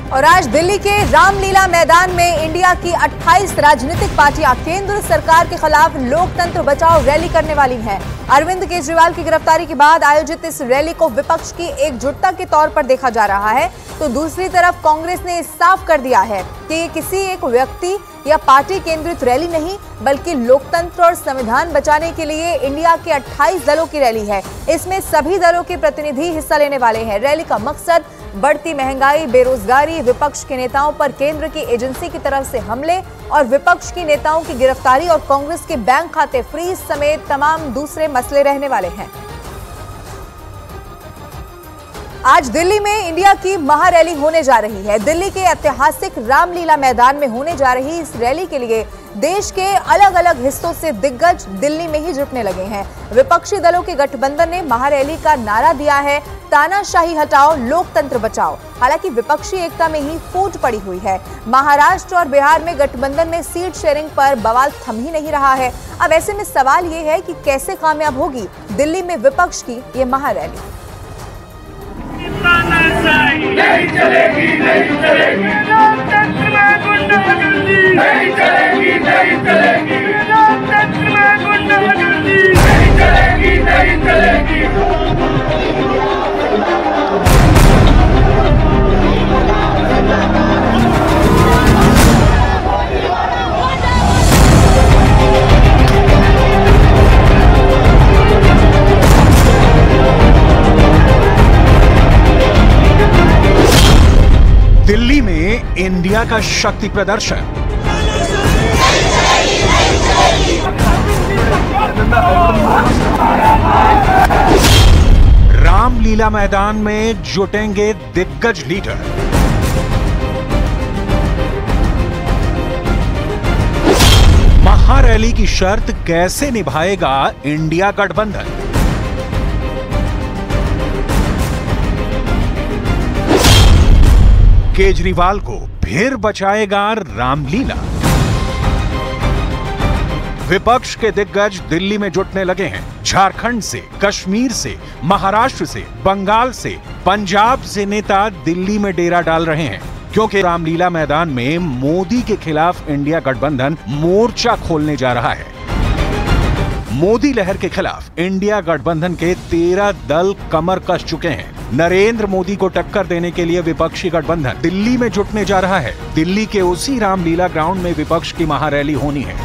और आज दिल्ली के रामलीला मैदान में इंडिया की 28 राजनीतिक पार्टियां केंद्र सरकार के खिलाफ लोकतंत्र बचाओ रैली करने वाली हैं। अरविंद केजरीवाल की गिरफ्तारी के बाद आयोजित इस रैली को विपक्ष की एकजुटता के तौर पर देखा जा रहा है, तो दूसरी तरफ कांग्रेस ने साफ कर दिया है कि ये किसी एक व्यक्ति या पार्टी केंद्रित रैली नहीं, बल्कि लोकतंत्र और संविधान बचाने के लिए इंडिया के 28 दलों की रैली है। इसमें सभी दलों के प्रतिनिधि हिस्सा लेने वाले हैं। रैली का मकसद बढ़ती महंगाई, बेरोजगारी, विपक्ष के नेताओं पर केंद्र की एजेंसी की तरफ से हमले और विपक्ष के नेताओं की गिरफ्तारी और कांग्रेस के बैंक खाते फ्रीज समेत तमाम दूसरे मसले रहने वाले हैं। आज दिल्ली में इंडिया की महारैली होने जा रही है। दिल्ली के ऐतिहासिक रामलीला मैदान में होने जा रही इस रैली के लिए देश के अलग अलग हिस्सों से दिग्गज दिल्ली में ही जुटने लगे हैं। विपक्षी दलों के गठबंधन ने महारैली का नारा दिया है, तानाशाही हटाओ, लोकतंत्र बचाओ। हालांकि विपक्षी एकता में ही फूट पड़ी हुई है। महाराष्ट्र और बिहार में गठबंधन में सीट शेयरिंग पर बवाल थम ही नहीं रहा है। अब ऐसे में सवाल ये है कि कैसे कामयाब होगी दिल्ली में विपक्ष की ये महारैली। नहीं चलेगी, नहीं चलेगी, लोकतंत्र में गुंडागर्दी नहीं चलेगी, नहीं चलेगी, लोकतंत्र में गुंडागर्दी नहीं चलेगी, नहीं चलेगी। दिल्ली में इंडिया का शक्ति प्रदर्शन। रामलीला मैदान में जुटेंगे दिग्गज लीडर। महारैली की शर्त कैसे निभाएगा इंडिया गठबंधन? केजरीवाल को फिर बचाएगा रामलीला। विपक्ष के दिग्गज दिल्ली में जुटने लगे हैं। झारखंड से, कश्मीर से, महाराष्ट्र से, बंगाल से, पंजाब से नेता दिल्ली में डेरा डाल रहे हैं, क्योंकि रामलीला मैदान में मोदी के खिलाफ इंडिया गठबंधन मोर्चा खोलने जा रहा है। मोदी लहर के खिलाफ इंडिया गठबंधन के 13 दल कमर कस चुके हैं। नरेंद्र मोदी को टक्कर देने के लिए विपक्षी गठबंधन दिल्ली में जुटने जा रहा है। दिल्ली के उसी रामलीला ग्राउंड में विपक्ष की महारैली होनी है।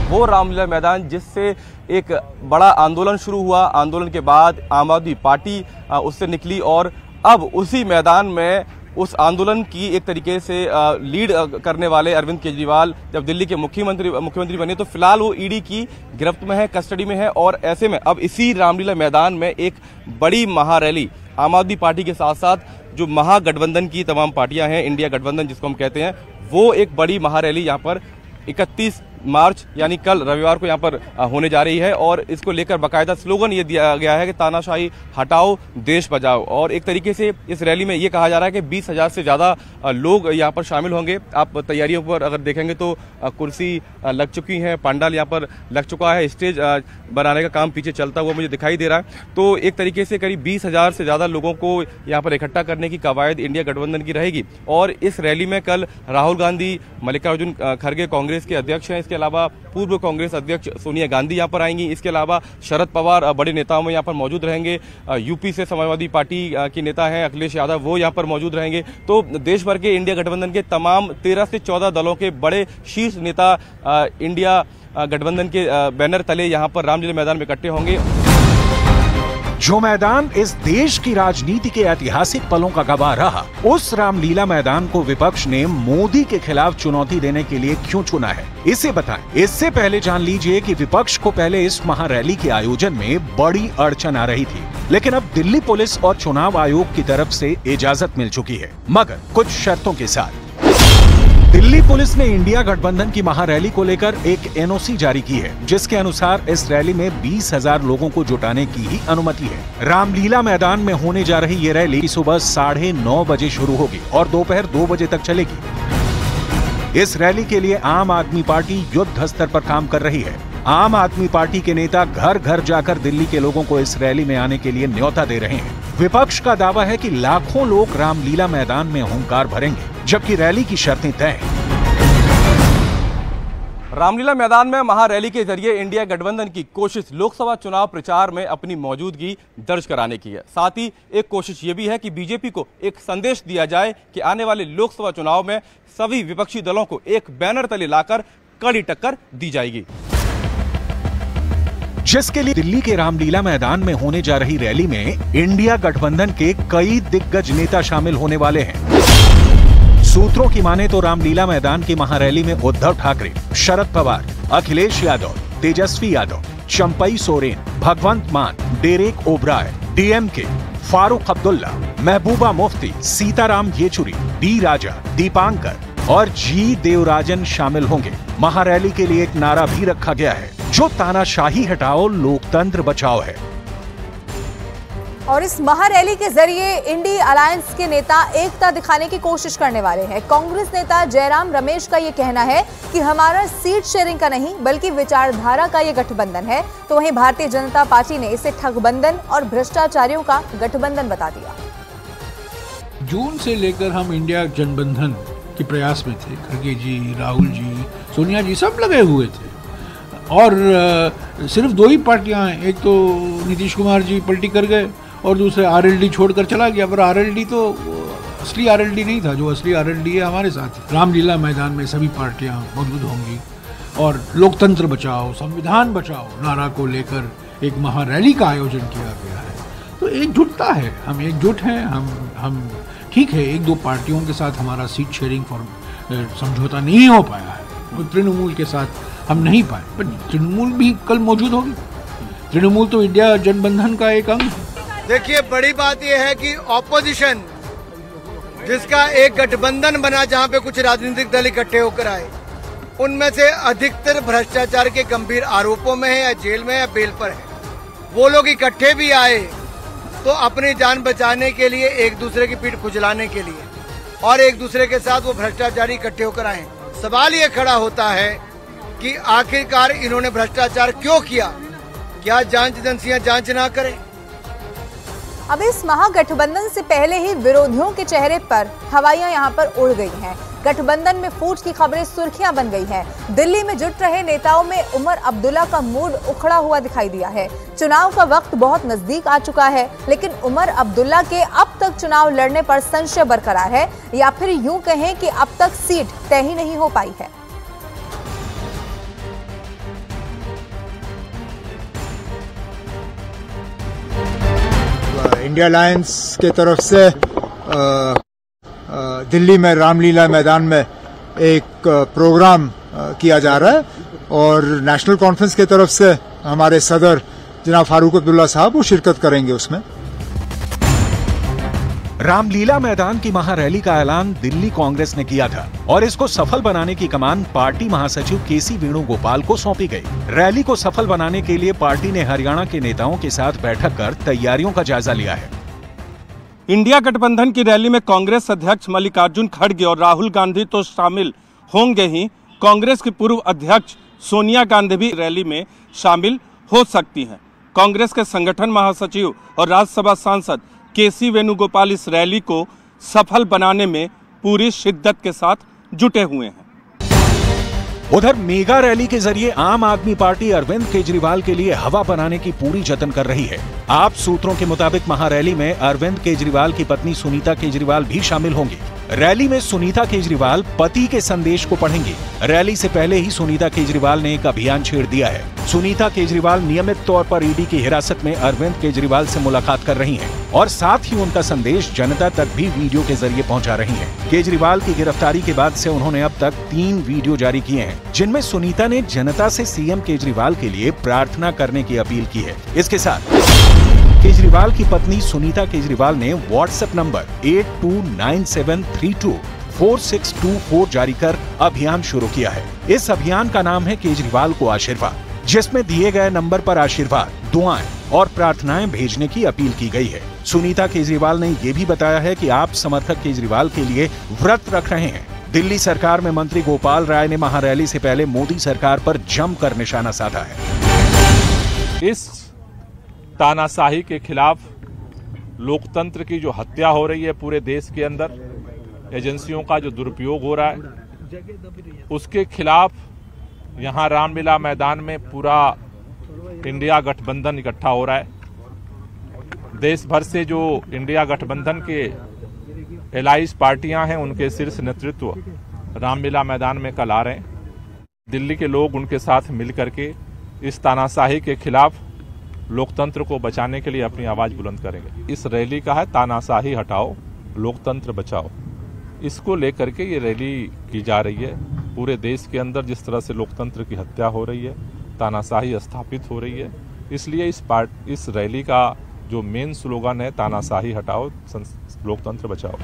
वो रामलीला मैदान जिससे एक बड़ा आंदोलन शुरू हुआ, आंदोलन के बाद आम आदमी पार्टी उससे निकली और अब उसी मैदान में उस आंदोलन की एक तरीके से लीड करने वाले अरविंद केजरीवाल जब दिल्ली के मुख्यमंत्री बने तो फिलहाल वो ईडी की गिरफ्त में है, कस्टडी में है और ऐसे में अब इसी रामलीला मैदान में एक बड़ी महारैली आम आदमी पार्टी के साथ साथ जो महागठबंधन की तमाम पार्टियां हैं, इंडिया गठबंधन जिसको हम कहते हैं, वो एक बड़ी महारैली यहाँ पर 31 मार्च यानी कल रविवार को यहाँ पर होने जा रही है और इसको लेकर बाकायदा स्लोगन ये दिया गया है कि तानाशाही हटाओ, देश बचाओ। और एक तरीके से इस रैली में ये कहा जा रहा है कि 20,000 से ज्यादा लोग यहाँ पर शामिल होंगे। आप तैयारियों पर अगर देखेंगे तो कुर्सी लग चुकी है, पंडाल यहाँ पर लग चुका है, स्टेज बनाने का काम पीछे चलता हुआ मुझे दिखाई दे रहा है। तो एक तरीके से करीब 20,000 से ज्यादा लोगों को यहाँ पर इकट्ठा करने की कवायद इंडिया गठबंधन की रहेगी। और इस रैली में कल राहुल गांधी, मल्लिकार्जुन खड़गे कांग्रेस के अध्यक्ष हैं, इसके अलावा पूर्व कांग्रेस अध्यक्ष सोनिया गांधी यहाँ पर आएंगी। इसके अलावा शरद पवार बड़े नेताओं में यहाँ पर मौजूद रहेंगे। यूपी से समाजवादी पार्टी के नेता हैं अखिलेश यादव, वो यहाँ पर मौजूद रहेंगे। तो देश भर के इंडिया गठबंधन के तमाम 13 से 14 दलों के बड़े शीर्ष नेता इंडिया गठबंधन के बैनर तले यहाँ पर रामलीला मैदान में इकट्ठे होंगे। जो मैदान इस देश की राजनीति के ऐतिहासिक पलों का गवाह रहा, उस रामलीला मैदान को विपक्ष ने मोदी के खिलाफ चुनौती देने के लिए क्यों चुना है, इसे बताएं। इससे पहले जान लीजिए कि विपक्ष को पहले इस महारैली के आयोजन में बड़ी अड़चन आ रही थी, लेकिन अब दिल्ली पुलिस और चुनाव आयोग की तरफ से इजाजत मिल चुकी है, मगर कुछ शर्तों के साथ। दिल्ली पुलिस ने इंडिया गठबंधन की महारैली को लेकर एक एनओसी जारी की है, जिसके अनुसार इस रैली में 20,000 लोगों को जुटाने की ही अनुमति है। रामलीला मैदान में होने जा रही ये रैली सुबह 9:30 बजे शुरू होगी और दोपहर 2 बजे तक चलेगी। इस रैली के लिए आम आदमी पार्टी युद्ध स्तर पर काम कर रही है। आम आदमी पार्टी के नेता घर घर जाकर दिल्ली के लोगों को इस रैली में आने के लिए न्योता दे रहे हैं। विपक्ष का दावा है कि लाखों लोग रामलीला मैदान में हुंकार भरेंगे, जबकि रैली की शर्तें तय हैं। रामलीला मैदान में महारैली के जरिए इंडिया गठबंधन की कोशिश लोकसभा चुनाव प्रचार में अपनी मौजूदगी दर्ज कराने की है। साथ ही एक कोशिश ये भी है कि बीजेपी को एक संदेश दिया जाए कि आने वाले लोकसभा चुनाव में सभी विपक्षी दलों को एक बैनर तले लाकर कड़ी टक्कर दी जाएगी, जिसके लिए दिल्ली के रामलीला मैदान में होने जा रही रैली में इंडिया गठबंधन के कई दिग्गज नेता शामिल होने वाले हैं। सूत्रों की माने तो रामलीला मैदान की महारैली में उद्धव ठाकरे, शरद पवार, अखिलेश यादव, तेजस्वी यादव, चंपई सोरेन, भगवंत मान, Derek O'Brien, DMK, Farooq Abdullah, Mehbooba Mufti, Sitaram Yechury, D राजा, दीपांकर और जी देवराजन शामिल होंगे। महारैली के लिए एक नारा भी रखा गया है, जो तानाशाही हटाओ लोकतंत्र बचाओ है। और इस महारैली के जरिए इंडी अलायंस के नेता एकता दिखाने की कोशिश करने वाले हैं। कांग्रेस नेता जयराम रमेश का ये कहना है कि हमारा सीट शेयरिंग का नहीं बल्कि विचारधारा का ये गठबंधन है, तो वहीं भारतीय जनता पार्टी ने इसे ठगबंधन और भ्रष्टाचारियों का गठबंधन बता दिया। जून से लेकर हम इंडिया जनबंधन के प्रयास में थे। खड़गे जी, राहुल जी, सोनिया जी सब लगे हुए थे और सिर्फ दो ही पार्टियां हैं, एक तो नीतीश कुमार जी पलटी कर गए और दूसरे आरएलडी छोड़कर चला गया। पर आरएलडी तो असली आरएलडी नहीं था, जो असली आरएलडी है हमारे साथ। रामलीला मैदान में सभी पार्टियां मौजूद होंगी और लोकतंत्र बचाओ, संविधान बचाओ नारा को लेकर एक महारैली का आयोजन किया गया है। तो एकजुटता है, हम एकजुट हैं। हम ठीक है, एक दो पार्टियों के साथ हमारा सीट शेयरिंग समझौता नहीं हो पाया है, तृणमूल के साथ हम नहीं पाए, पर तृणमूल भी कल मौजूद होगी। तृणमूल तो इंडिया जनबंधन का एक अंग है। देखिए, बड़ी बात यह है कि ऑपोजिशन जिसका एक गठबंधन बना, जहां पे कुछ राजनीतिक दल इकट्ठे होकर आए, उनमें से अधिकतर भ्रष्टाचार के गंभीर आरोपों में है या जेल में या बेल पर है। वो लोग इकट्ठे भी आए तो अपनी जान बचाने के लिए, एक दूसरे की पीठ खुजलाने के लिए, और एक दूसरे के साथ वो भ्रष्टाचारी इकट्ठे होकर आए। सवाल ये खड़ा होता है कि आखिरकार इन्होंने भ्रष्टाचार क्यों किया? क्या जांच एजेंसियां जांच ना करें? अब इस महागठबंधन से पहले ही विरोधियों के चेहरे पर हवाइयां यहां पर उड़ गई हैं। गठबंधन में फूट की खबरें सुर्खियां बन गई हैं। दिल्ली में जुट रहे नेताओं में उमर अब्दुल्ला का मूड उखड़ा हुआ दिखाई दिया है। चुनाव का वक्त बहुत नजदीक आ चुका है, लेकिन उमर अब्दुल्ला के अब तक चुनाव लड़ने पर संशय बरकरार है, या फिर यूं कहें कि अब तक सीट तय ही नहीं हो पाई है। इंडिया अलायंस के तरफ से दिल्ली में रामलीला मैदान में एक प्रोग्राम किया जा रहा है और नेशनल कॉन्फ्रेंस के तरफ से हमारे सदर जनाब फारूक अब्दुल्ला साहब वो शिरकत करेंगे उसमें। रामलीला मैदान की महारैली का ऐलान दिल्ली कांग्रेस ने किया था और इसको सफल बनाने की कमान पार्टी महासचिव केसी वेणुगोपाल को सौंपी गई। रैली को सफल बनाने के लिए पार्टी ने हरियाणा के नेताओं के साथ बैठक कर तैयारियों का जायजा लिया है। इंडिया गठबंधन की रैली में कांग्रेस अध्यक्ष मल्लिकार्जुन खड़गे और राहुल गांधी तो शामिल होंगे ही, कांग्रेस की पूर्व अध्यक्ष सोनिया गांधी भी रैली में शामिल हो सकती हैं। कांग्रेस के संगठन महासचिव और राज्यसभा सांसद केसी वेणुगोपाल इस रैली को सफल बनाने में पूरी शिद्दत के साथ जुटे हुए हैं। उधर मेगा रैली के जरिए आम आदमी पार्टी अरविंद केजरीवाल के लिए हवा बनाने की पूरी जतन कर रही है। आप सूत्रों के मुताबिक महारैली में अरविंद केजरीवाल की पत्नी सुनीता केजरीवाल भी शामिल होंगी। रैली में सुनीता केजरीवाल पति के संदेश को पढ़ेंगी। रैली से पहले ही सुनीता केजरीवाल ने एक अभियान छेड़ दिया है। सुनीता केजरीवाल नियमित तौर पर ईडी की हिरासत में अरविंद केजरीवाल से मुलाकात कर रही हैं और साथ ही उनका संदेश जनता तक भी वीडियो के जरिए पहुंचा रही हैं। केजरीवाल की गिरफ्तारी के बाद से उन्होंने अब तक 3 वीडियो जारी किए हैं, जिनमें सुनीता ने जनता से सीएम केजरीवाल के लिए प्रार्थना करने की अपील की है। इसके साथ केजरीवाल की पत्नी सुनीता केजरीवाल ने व्हाट्सएप नंबर 8297324624 जारी कर अभियान शुरू किया है। इस अभियान का नाम है केजरीवाल को आशीर्वाद, जिसमें दिए गए नंबर पर आशीर्वाद, दुआएं और प्रार्थनाएं भेजने की अपील की गई है। सुनीता केजरीवाल ने ये भी बताया है कि आप समर्थक केजरीवाल के लिए व्रत रख रहे हैं। दिल्ली सरकार में मंत्री गोपाल राय ने महारैली से पहले मोदी सरकार पर जमकर निशाना साधा है। इस तानाशाही के खिलाफ लोकतंत्र की जो हत्या हो रही है पूरे देश के अंदर, एजेंसियों का जो दुरुपयोग हो रहा है, उसके खिलाफ यहाँ रामलीला मैदान में पूरा इंडिया गठबंधन इकट्ठा हो रहा है। देश भर से जो इंडिया गठबंधन के एलाइज पार्टियां हैं, उनके शीर्ष नेतृत्व रामलीला मैदान में कल आ रहे हैं। दिल्ली के लोग उनके साथ मिलकर के इस तानाशाही के खिलाफ लोकतंत्र को बचाने के लिए अपनी आवाज बुलंद करेंगे। इस रैली का है तानाशाही हटाओ, लोकतंत्र बचाओ। इसको लेकर के ये रैली की जा रही है। पूरे देश के अंदर जिस तरह से लोकतंत्र की हत्या हो रही है, तानाशाही स्थापित हो रही है, इसलिए इस रैली का जो मेन स्लोगन है तानाशाही हटाओ, लोकतंत्र बचाओ।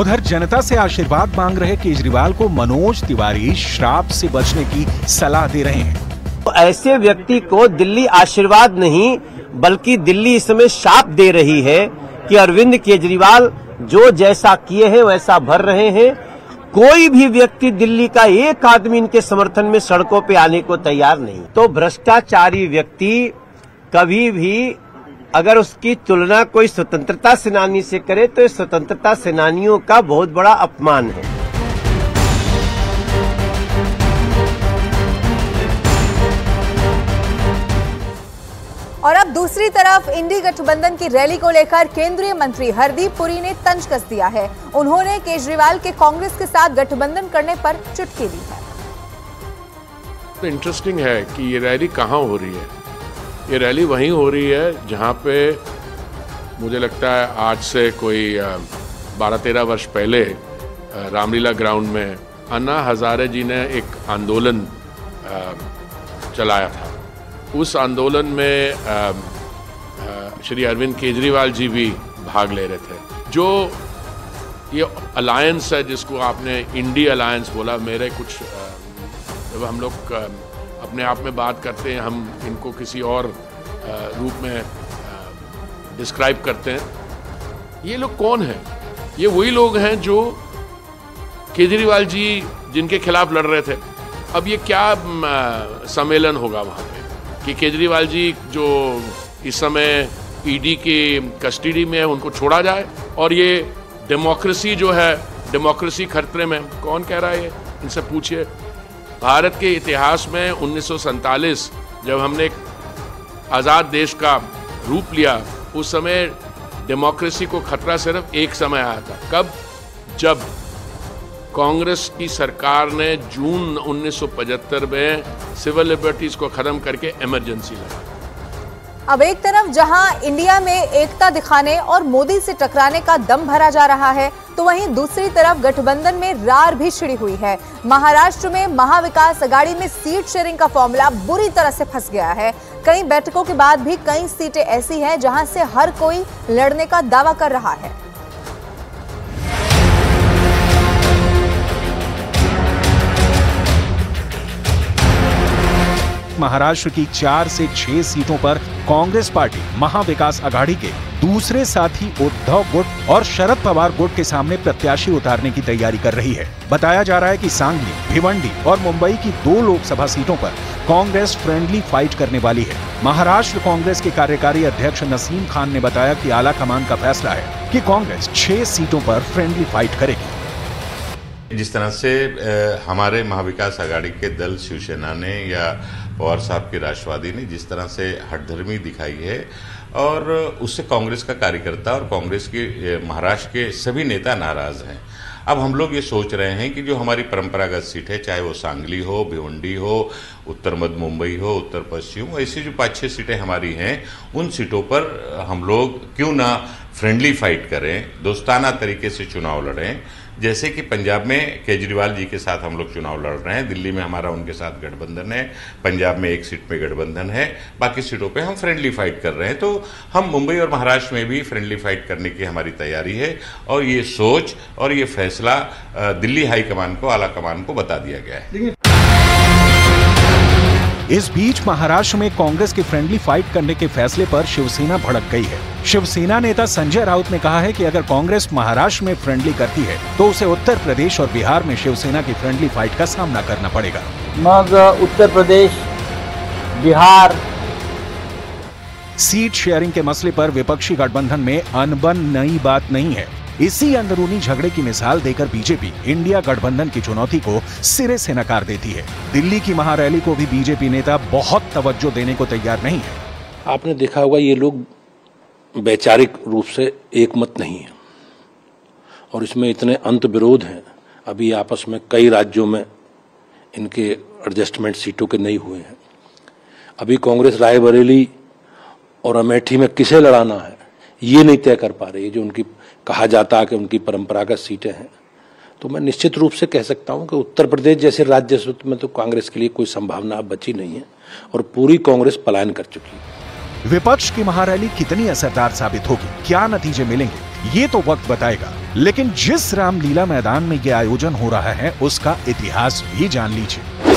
उधर जनता से आशीर्वाद मांग रहे केजरीवाल को मनोज तिवारी श्राप से बचने की सलाह दे रहे हैं। तो ऐसे व्यक्ति को दिल्ली आशीर्वाद नहीं बल्कि दिल्ली इस समय शाप दे रही है कि अरविंद केजरीवाल जो जैसा किए हैं वैसा भर रहे हैं। कोई भी व्यक्ति दिल्ली का एक आदमी इनके समर्थन में सड़कों पे आने को तैयार नहीं। तो भ्रष्टाचारी व्यक्ति कभी भी अगर उसकी तुलना कोई स्वतंत्रता सेनानी से करे तो स्वतंत्रता सेनानियों का बहुत बड़ा अपमान है। और अब दूसरी तरफ इंडी गठबंधन की रैली को लेकर केंद्रीय मंत्री हरदीप पुरी ने तंज कस दिया है। उन्होंने केजरीवाल के कांग्रेस के साथ गठबंधन करने पर चुटकी दी है। तो इंटरेस्टिंग है कि ये रैली कहाँ हो रही है। ये रैली वहीं हो रही है जहाँ पे मुझे लगता है आज से कोई 12-13 वर्ष पहले रामलीला ग्राउंड में अन्ना हजारे जी ने एक आंदोलन चलाया था। उस आंदोलन में श्री अरविंद केजरीवाल जी भी भाग ले रहे थे। जो ये अलायंस है जिसको आपने इंडी अलायंस बोला, मेरे कुछ जब हम लोग अपने आप में बात करते हैं, हम इनको किसी और रूप में डिस्क्राइब करते हैं। ये लोग कौन हैं? ये वही लोग हैं जो केजरीवाल जी जिनके खिलाफ लड़ रहे थे। अब ये क्या सम्मेलन होगा वहाँ पे कि केजरीवाल जी जो इस समय ईडी के कस्टडी में है उनको छोड़ा जाए, और ये डेमोक्रेसी जो है, डेमोक्रेसी खतरे में। कौन कह रहा है ये? इनसे पूछिए। भारत के इतिहास में 1947 जब हमने एक आज़ाद देश का रूप लिया, उस समय डेमोक्रेसी को खतरा सिर्फ एक समय आया था। कब? जब कांग्रेस की सरकार ने जून 1975 में सिविल लिबर्टीज को खत्म करके इमरजेंसी लगा। अब एक तरफ जहां इंडिया में एकता दिखाने और मोदी से टकराने का दम भरा जा रहा है, तो वहीं दूसरी तरफ गठबंधन में रार भी छिड़ी हुई है। महाराष्ट्र में महाविकास अघाड़ी में सीट शेयरिंग का फॉर्मूला बुरी तरह से फंस गया है। कई बैठकों के बाद भी कई सीटें ऐसी हैं जहां से हर कोई लड़ने का दावा कर रहा है। महाराष्ट्र की 4 से 6 सीटों पर कांग्रेस पार्टी महाविकास अघाड़ी के दूसरे साथी उद्धव गुट और शरद पवार गुट के सामने प्रत्याशी उतारने की तैयारी कर रही है। बताया जा रहा है कि सांगली, भिवंडी और मुंबई की 2 लोकसभा सीटों पर कांग्रेस फ्रेंडली फाइट करने वाली है। महाराष्ट्र कांग्रेस के कार्यकारी अध्यक्ष नसीम खान ने बताया कि आला कमान का फैसला है कि कांग्रेस 6 सीटों पर फ्रेंडली फाइट करेगी। जिस तरह से हमारे महाविकास अघाड़ी के दल शिवसेना ने या पवार साहब के राष्ट्रवादी ने जिस तरह से हठधर्मी दिखाई है, और उससे कांग्रेस का कार्यकर्ता और कांग्रेस के महाराष्ट्र के सभी नेता नाराज हैं। अब हम लोग ये सोच रहे हैं कि जो हमारी परंपरागत सीट है, चाहे वो सांगली हो, भिवंडी हो, उत्तर मध्य मुंबई हो, उत्तर पश्चिम, ऐसी जो 5-6 सीटें हमारी हैं, उन सीटों पर हम लोग क्यों ना फ्रेंडली फाइट करें, दोस्ताना तरीके से चुनाव लड़ें। जैसे कि पंजाब में केजरीवाल जी के साथ हम लोग चुनाव लड़ रहे हैं, दिल्ली में हमारा उनके साथ गठबंधन है, पंजाब में 1 सीट पे गठबंधन है, बाकी सीटों पे हम फ्रेंडली फाइट कर रहे हैं। तो हम मुंबई और महाराष्ट्र में भी फ्रेंडली फाइट करने की हमारी तैयारी है, और ये सोच और ये फैसला दिल्ली हाईकमान को, आला कमान को बता दिया गया है। इस बीच महाराष्ट्र में कांग्रेस के फ्रेंडली फाइट करने के फैसले पर शिवसेना भड़क गई है। शिवसेना नेता संजय राउत ने कहा है कि अगर कांग्रेस महाराष्ट्र में फ्रेंडली करती है तो उसे उत्तर प्रदेश और बिहार में शिवसेना की फ्रेंडली फाइट का सामना करना पड़ेगा। मग उत्तर प्रदेश, बिहार सीट शेयरिंग के मसले पर विपक्षी गठबंधन में अनबन नई बात नहीं है। इसी अंदरूनी झगड़े की मिसाल देकर बीजेपी इंडिया गठबंधन की चुनौती को सिरे से नकार देती है। दिल्ली की महारैली को भी बीजेपी नेता बहुत तवज्जो देने को तैयार नहीं है। आपने देखा होगा ये लोग वैचारिक रूप से एकमत नहीं है और इसमें इतने अंत विरोध हैं। अभी आपस में कई राज्यों में इनके एडजस्टमेंट सीटों के नहीं हुए हैं। अभी कांग्रेस रायबरेली और अमेठी में किसे लड़ाना है ये नहीं तय कर पा रही है, जो उनकी कहा जाता है कि उनकी परंपरागत सीटें हैं। तो मैं निश्चित रूप से कह सकता हूं कि उत्तर प्रदेश जैसे राज्य में तो कांग्रेस के लिए कोई संभावना अब बची नहीं है और पूरी कांग्रेस पलायन कर चुकी है। विपक्ष की महारैली कितनी असरदार साबित होगी, क्या नतीजे मिलेंगे, ये तो वक्त बताएगा। लेकिन जिस रामलीला मैदान में ये आयोजन हो रहा है उसका इतिहास भी जान लीजिए।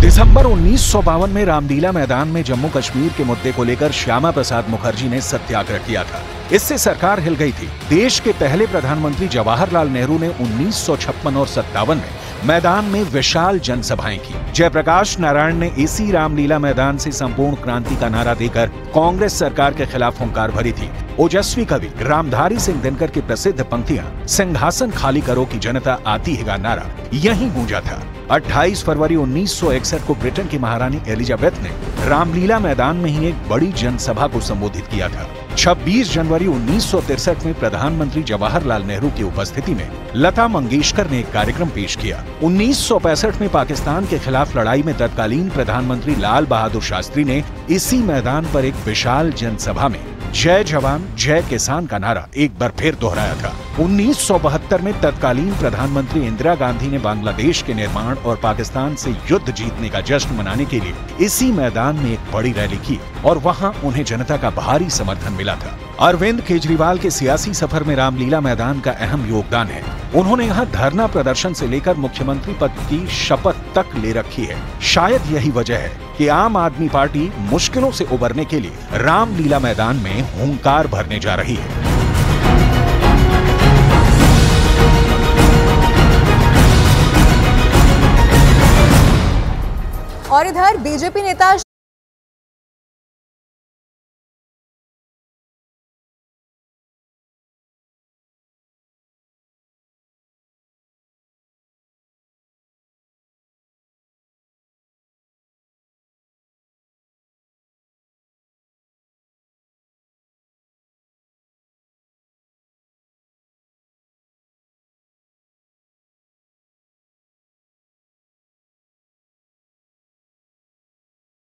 दिसंबर 1952 में रामलीला मैदान में जम्मू कश्मीर के मुद्दे को लेकर श्यामा प्रसाद मुखर्जी ने सत्याग्रह किया था। इससे सरकार हिल गई थी। देश के पहले प्रधानमंत्री जवाहरलाल नेहरू ने 1956 और 57 में मैदान में विशाल जनसभाएं की। जयप्रकाश नारायण ने इसी रामलीला मैदान से संपूर्ण क्रांति का नारा देकर कांग्रेस सरकार के खिलाफ हुंकार भरी थी। ओजस्वी कवि रामधारी सिंह दिनकर की प्रसिद्ध पंक्तियां सिंहासन खाली करो की जनता आती है का नारा यहीं गूंजा था। 28 फरवरी 1961 को ब्रिटेन की महारानी एलिजाबेथ ने रामलीला मैदान में ही एक बड़ी जनसभा को संबोधित किया था। 26 जनवरी 1963 में प्रधानमंत्री जवाहरलाल नेहरू की उपस्थिति में लता मंगेशकर ने एक कार्यक्रम पेश किया। 1965 में पाकिस्तान के खिलाफ लड़ाई में तत्कालीन प्रधानमंत्री लाल बहादुर शास्त्री ने इसी मैदान पर एक विशाल जनसभा में जय जवान जय किसान का नारा एक बार फिर दोहराया था। 1972 में तत्कालीन प्रधानमंत्री इंदिरा गांधी ने बांग्लादेश के निर्माण और पाकिस्तान से युद्ध जीतने का जश्न मनाने के लिए इसी मैदान में एक बड़ी रैली की और वहां उन्हें जनता का भारी समर्थन मिला था। अरविंद केजरीवाल के सियासी सफर में रामलीला मैदान का अहम योगदान है। उन्होंने यहाँ धरना प्रदर्शन से लेकर मुख्यमंत्री पद की शपथ तक ले रखी है। शायद यही वजह है कि आम आदमी पार्टी मुश्किलों से उबरने के लिए रामलीला मैदान में हुंकार भरने जा रही है। और इधर बीजेपी नेता